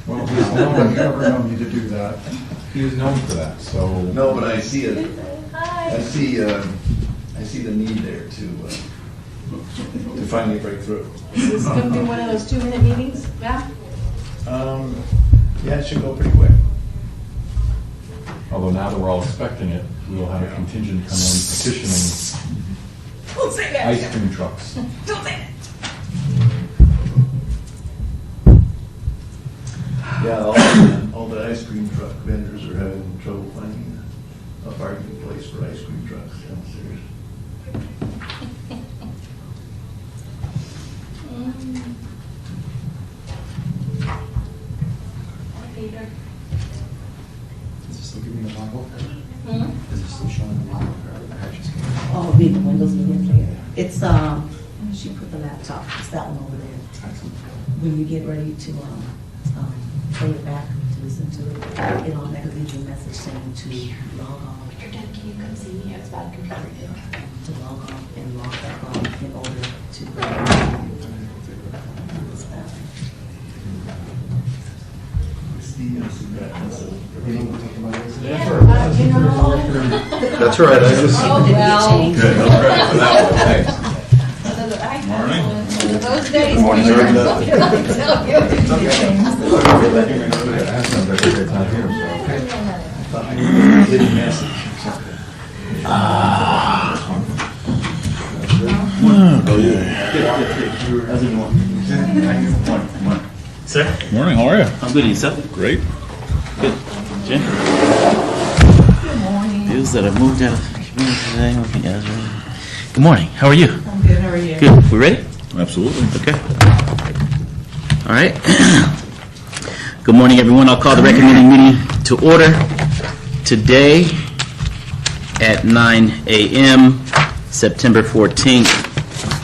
Well, he is known, I've never known you to do that. He is known for that, so. No, but I see it. Hi. I see the need there to finally break through. Is this going to be one of those 2-minute meetings? Yeah? Yeah, it should go pretty quick. Although now that we're all expecting it, we will have a contingent come in petitioning Don't say that. ice cream trucks. Don't say that. Yeah, all the ice cream truck vendors are having trouble finding a parking place for ice cream trucks downstairs. Peter. Is it still giving the Bible? Hmm? Is it still showing the Bible? Oh, read the Windows Media Player. It's, she put the laptop, it's that one over there. When you get ready to, play it back, to listen to it, it'll automatically leave you a message saying to log on, You're done. Can you come see me? It's about a computer. to log on and log back on in order to. Stevens, that's That's right, I just. Oh, well. Good, no credit for that one, thanks. Morning. Those days. Good morning, sir. Peter, I'll tell you. That's not very good time here, so. Hidden message or something. How's it going? Sir? Morning, how are you? I'm good, and yourself? Great. Good. Jen? Good morning. Bills that have moved out of the community today. Okay, guys, ready? Good morning. How are you? I'm good, how are you? Good. We ready? Absolutely. Okay. All right. Good morning, everyone. I'll call the recommending meeting to order today at 9 a.m., September 14th,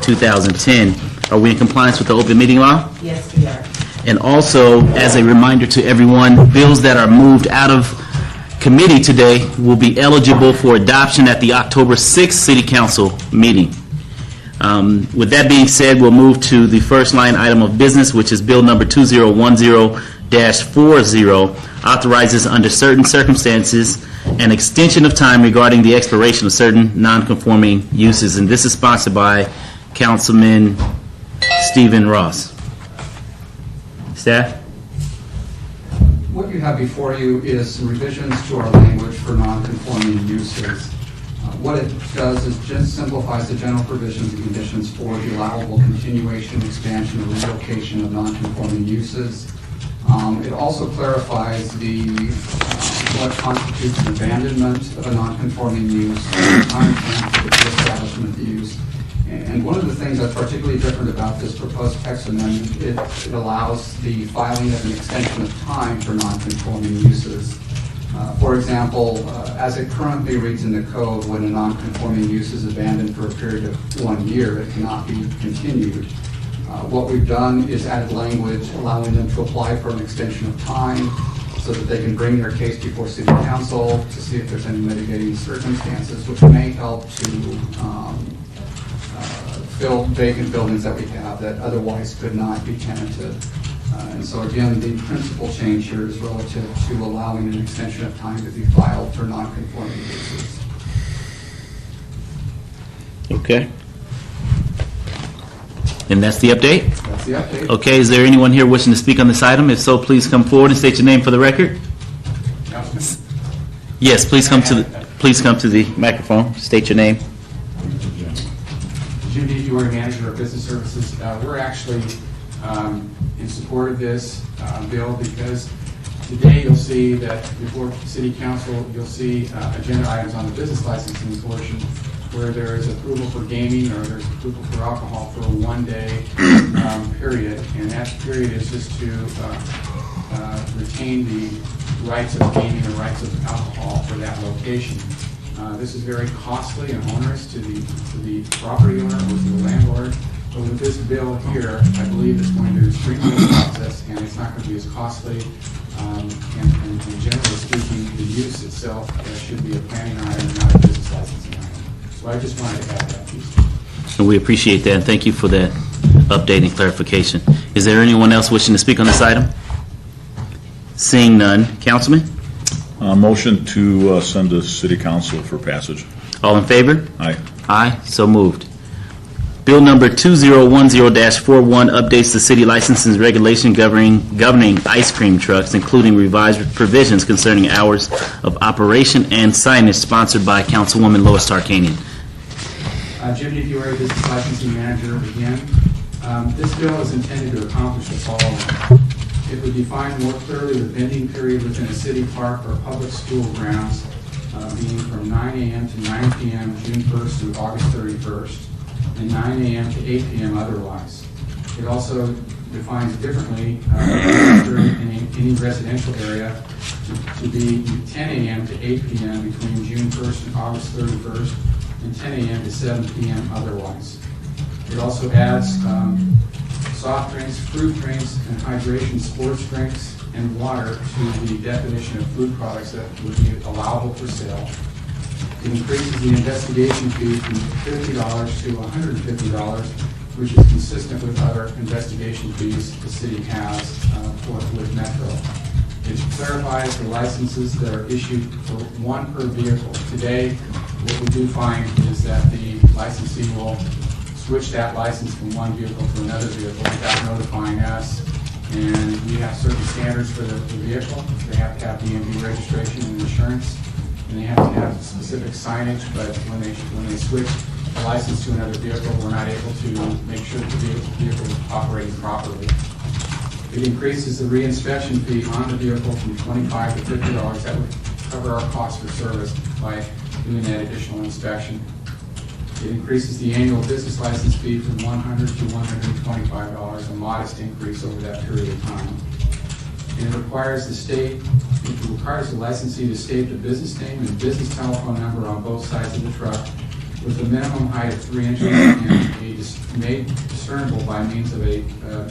2010. Are we in compliance with the open meeting law? Yes, we are. And also, as a reminder to everyone, bills that are moved out of committee today will be eligible for adoption at the October 6th City Council meeting. With that being said, we'll move to the first line item of business, which is Bill number 2010-40, authorizes under certain circumstances an extension of time regarding the expiration of certain non-conforming uses. And this is sponsored by Councilman Stephen Ross. Staff? What you have before you is some revisions to our language for non-conforming uses. What it does is just simplifies the general provisions and conditions for the allowable continuation, expansion, or relocation of non-conforming uses. It also clarifies what constitutes an abandonment of a non-conforming use, the time frame for the establishment of the use. And one of the things that's particularly different about this proposed text amendment, it allows the filing of an extension of time for non-conforming uses. For example, as it currently reads in the code, when a non-conforming use is abandoned for a period of 1 year, it cannot be continued. What we've done is added language allowing them to apply for an extension of time so that they can bring their case before City Council to see if there's any mitigating circumstances, which may help to fill vacant buildings that we have that otherwise could not be tenanted. And so again, the principal change here is relative to allowing an extension of time to be filed for non-conforming uses. Okay. And that's the update? That's the update. Okay, is there anyone here wishing to speak on this item? If so, please come forward and state your name for the record. Yes, please come to the microphone. State your name. Jim DeFiore, Manager of Business Services. We're actually in support of this bill because today you'll see that before City Council, you'll see agenda items on the business licensing portion where there is approval for gaming or there's approval for alcohol for a 1-day period. And that period is just to retain the rights of gaming or rights of alcohol for that location. This is very costly and onerous to the property owner or to the landlord. But with this bill here, I believe it's going to streamline the process and it's not going to be as costly. And generally speaking, the use itself should be a planning item, not a business licensing item. So I just wanted to add that piece. And we appreciate that, and thank you for that update and clarification. Is there anyone else wishing to speak on this item? Seeing none. Councilman? Motion to send to City Council for passage. All in favor? Aye. Aye, so moved. Bill number 2010-41 updates the city licensing regulation governing ice cream trucks, including revised provisions concerning hours of operation and signage, sponsored by Councilwoman Lois Tarkanian. Jim DiFiore, Business Licensing Manager again. This bill is intended to accomplish the following. It would define more clearly the vending period within a city park or public school grounds, being from 9 a.m. to 9 p.m. June 1st through August 31st, and 9 a.m. to 8 p.m. otherwise. It also defines differently in any residential area to be 10 a.m. to 8 p.m. between June 1st and August 31st, and 10 a.m. to 7 p.m. otherwise. It also adds soft drinks, fruit drinks, and hydration sports drinks and water to the definition of food products that would be allowable for sale. It increases the investigation fee from $50 to $150, which is consistent with other investigation fees the city has with Metro. It clarifies the licenses that are issued for one per vehicle. Today, what we do find is that the licensee will switch that license from one vehicle to another vehicle without notifying us. And we have certain standards for the vehicle. They have to have DMV registration and insurance, and they have to have specific signage, but when they switch a license to another vehicle, we're not able to make sure that the vehicle is operating properly. It increases the reinspection fee on the vehicle from $25 to $50. That would cover our cost for service by doing that additional inspection. It increases the annual business license fee from $100 to $125, a modest increase over that period of time. And it requires the licensee to state the business name and business telephone number on both sides of the truck, with a minimum height of 3 inches and made discernible by means of a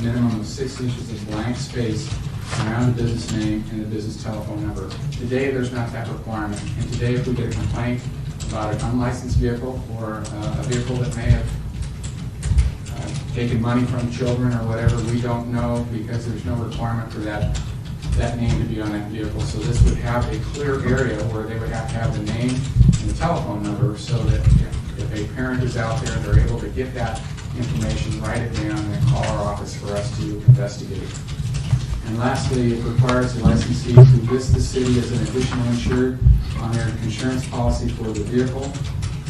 minimum of 6 inches of blank space around the business name and the business telephone number. Today, there's not that requirement. And today, if we get a complaint about an unlicensed vehicle or a vehicle that may have taken money from children or whatever, we don't know, because there's no requirement for that name to be on that vehicle. So this would have a clear area where they would have to have the name and the telephone number, so that if a parent is out there, they're able to get that information, write it down, and call our office for us to investigate. And lastly, it requires the licensee to list the city as an additional insured on their insurance policy for the vehicle.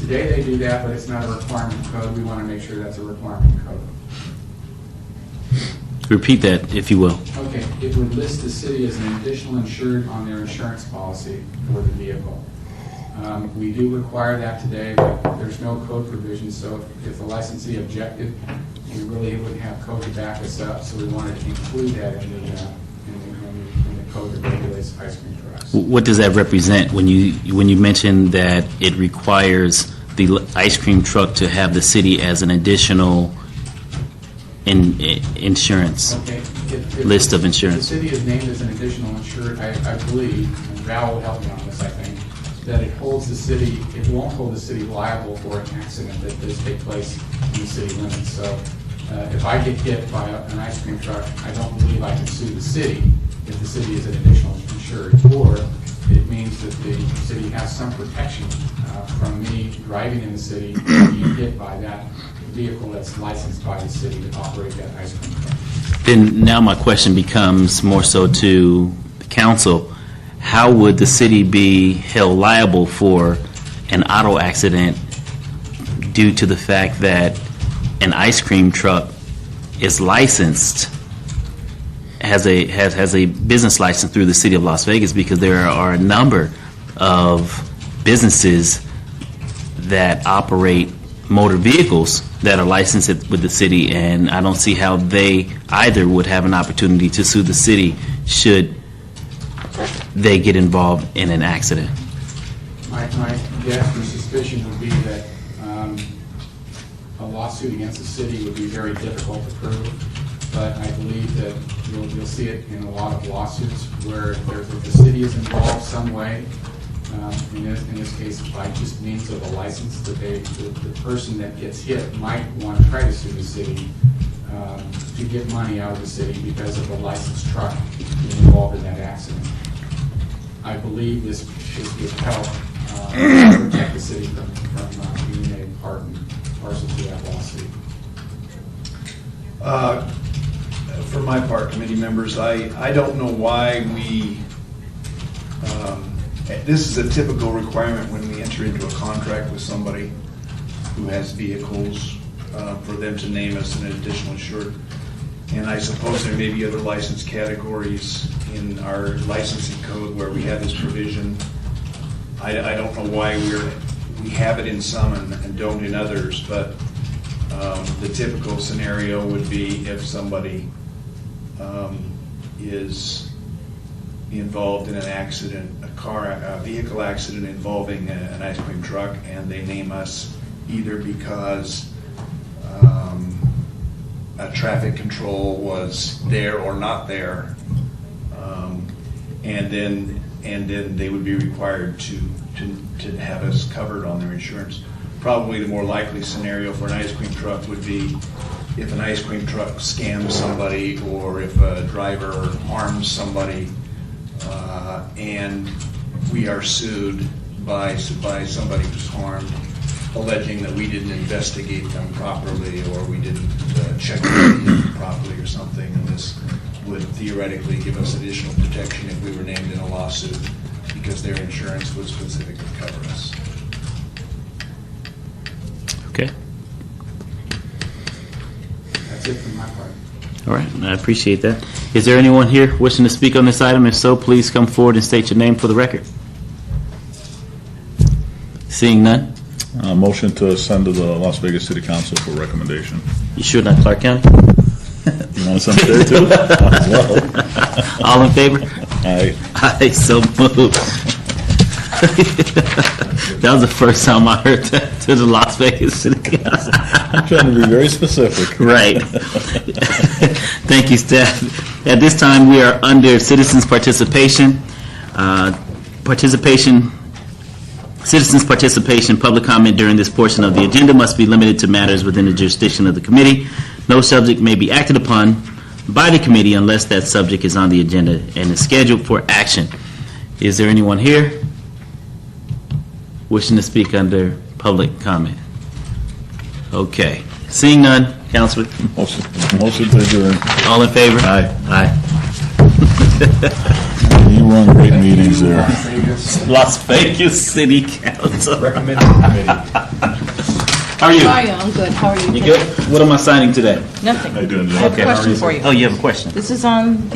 Today they do that, but it's not a requirement code. We want to make sure that's a requirement code. Repeat that, if you will. Okay, it would list the city as an additional insured on their insurance policy for the vehicle. We do require that today, but there's no code provision, so if the licensee objected, we really wouldn't have code to back us up, so we wanted to include that in the code that regulates ice cream trucks. What does that represent when you mention that it requires the ice cream truck to have the city as an additional insurance? Okay. List of insurance. The city is named as an additional insured, I believe, and Val will help me on this, I think, that it holds the city, it won't hold the city liable for an accident that does take place in the city limits. So if I get hit by an ice cream truck, I don't believe I can sue the city if the city is an additional insured, or it means that the city has some protection from me driving in the city and being hit by that vehicle that's licensed by the city to operate that ice cream truck. Then now my question becomes more so to the council. How would the city be held liable for an auto accident due to the fact that an ice cream truck is licensed, has a business license through the city of Las Vegas? Because there are a number of businesses that operate motor vehicles that are licensed with the city, and I don't see how they either would have an opportunity to sue the city should they get involved in an accident. My guess or suspicion would be that a lawsuit against the city would be very difficult to prove, but I believe that you'll see it in a lot of lawsuits where if the city is involved some way, in this case by just means of a license, that the person that gets hit might want to try to sue the city to get money out of the city because of a licensed truck being involved in that accident. believe this should help protect the city from being a part and parcel to that lawsuit. For my part, committee members, I don't know why this is a typical requirement when we enter into a contract with somebody who has vehicles, for them to name us an additional insured. And I suppose there may be other license categories in our licensing code where we have this provision. I don't know why we have it in some and don't in others, but the typical scenario would be if somebody is involved in an accident, a vehicle accident involving an ice cream truck, and they name us either because a traffic control was there or not there, and then they would be required to have us covered on their insurance. Probably the more likely scenario for an ice cream truck would be if an ice cream truck scams somebody, or if a driver harms somebody, and we are sued by somebody who's harmed, alleging that we didn't investigate them properly, or we didn't check them properly or something, and this would theoretically give us additional protection if we were named in a lawsuit because their insurance would specifically cover us. Okay. That's it from my part. All right, I appreciate that. Is there anyone here wishing to speak on this item? If so, please come forward and state your name for the record. Seeing none? Motion to send to the Las Vegas City Council for recommendation. You sure not Clark County? You want to send it there too? Well, All in favor? aye. Aye, so moved. That was the first time I heard that to the Las Vegas City Council. I'm trying to be very specific. Right. Thank you, staff. At this time, we are under citizens' participation. Citizens' participation, public comment during this portion of the agenda must be limited to matters within the jurisdiction of the committee. No subject may be acted upon by the committee unless that subject is on the agenda and is scheduled for action. Is there anyone here wishing to speak under public comment? Okay. Seeing none, Councilman. Motion to adjourn. All in favor? Aye. Aye. You run great meetings there. Las Vegas City Council. Recommend to the committee. How are you? How are you? I'm good. How are you? You good? What am I signing today? Nothing. How you doing, Jim? I have a question for you. Oh, you have a question? This is on the